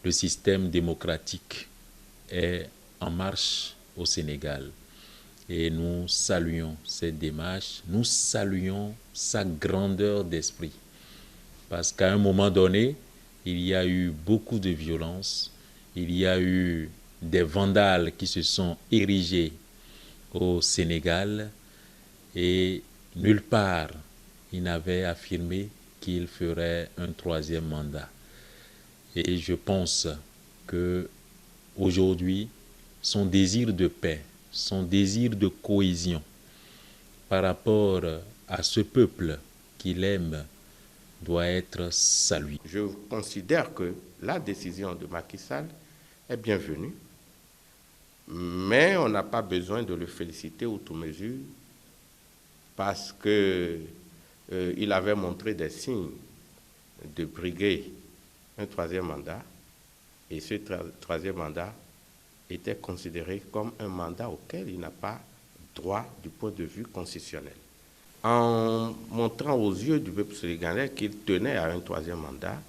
le système démocratique est en marche au Sénégal. Et nous saluons cette démarche, nous saluons sa grandeur d'esprit. Parce qu'à un moment donné, il y a eu beaucoup de violence, il y a eu des vandales qui se sont érigés au Sénégal et nulle part il n'avait affirmé qu'il ferait un troisième mandat. Et je pense que aujourd'hui, son désir de paix, son désir de cohésion par rapport à ce peuple qu'il aime doit être salué. Je considère que la décision de Macky Sall est bienvenue, mais on n'a pas besoin de le féliciter outre mesure parce qu'il avait montré des signes de briguer un troisième mandat, et ce troisième mandat était considéré comme un mandat auquel il n'a pas droit du point de vue constitutionnel. En montrant aux yeux du peuple sénégalais qu'il tenait à un troisième mandat,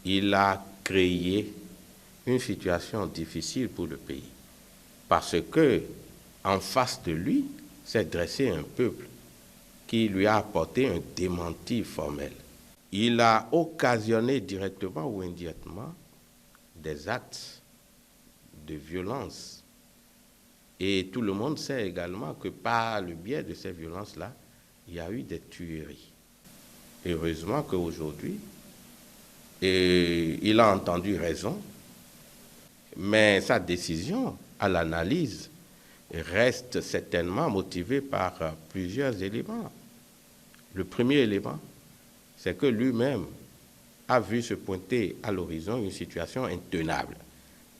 il a créé une situation difficile pour le pays. Parce que, en face de lui, s'est dressé un peuple qui lui a apporté un démenti formel. Il a occasionné directement ou indirectement des actes de violence. Et tout le monde sait également que par le biais de ces violences-là, il y a eu des tueries. Heureusement qu'aujourd'hui, il a entendu raison, mais sa décision à l'analyse reste certainement motivée par plusieurs éléments. Le premier élément, c'est que lui-même a vu se pointer à l'horizon une situation intenable,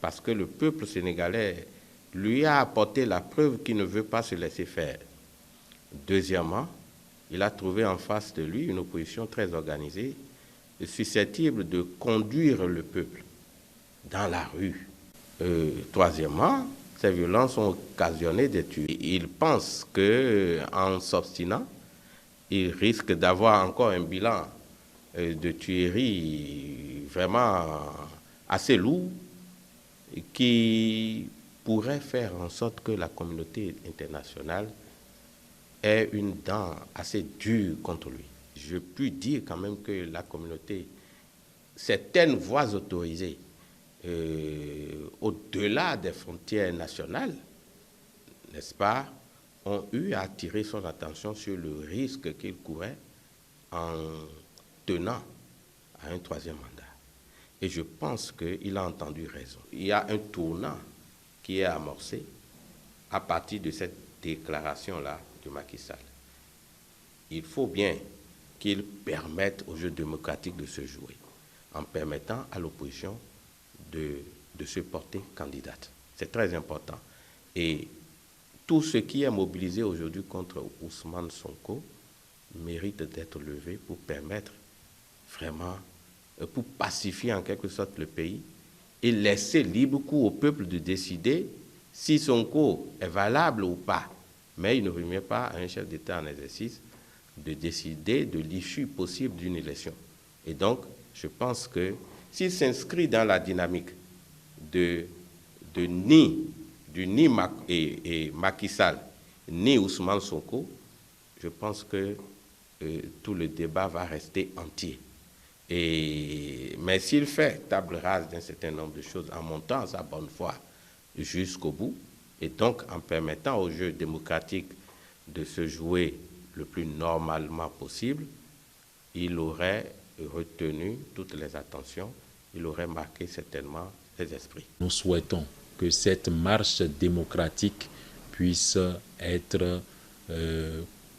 parce que le peuple sénégalais lui a apporté la preuve qu'il ne veut pas se laisser faire. Deuxièmement, il a trouvé en face de lui une opposition très organisée, susceptible de conduire le peuple dans la rue. Troisièmement, ces violences ont occasionné des tueries. Il pense qu'en s'obstinant, il risque d'avoir encore un bilan de tueries vraiment assez lourd qui pourrait faire en sorte que la communauté internationale ait une dent assez dure contre lui. Je puis dire quand même que la communauté, certaines voies autorisées, au-delà des frontières nationales, n'est-ce pas, ont eu à attirer son attention sur le risque qu'il courait en tenant à un troisième mandat. Et je pense qu'il a entendu raison. Il y a un tournant qui est amorcé à partir de cette déclaration-là de Macky Sall. Il faut bien qu'il permette au jeu démocratique de se jouer, en permettant à l'opposition de se porter candidate. C'est très important. Et tout ce qui est mobilisé aujourd'hui contre Ousmane Sonko mérite d'être levé pour permettre vraiment, pour pacifier en quelque sorte le pays et laisser libre cours au peuple de décider si Sonko est valable ou pas. Mais il ne remet pas à un chef d'État en exercice de décider de l'issue possible d'une élection. Et donc, je pense que s'il s'inscrit dans la dynamique ni Macky Sall, ni Ousmane Sonko, je pense que tout le débat va rester entier. Mais s'il fait table rase d'un certain nombre de choses en montant sa bonne foi jusqu'au bout, et donc en permettant au jeu démocratique de se jouer le plus normalement possible, il aurait retenu toutes les attentions, il aurait marqué certainement les esprits. Nous souhaitons que cette marche démocratique puisse être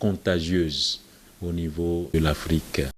contagieuse au niveau de l'Afrique.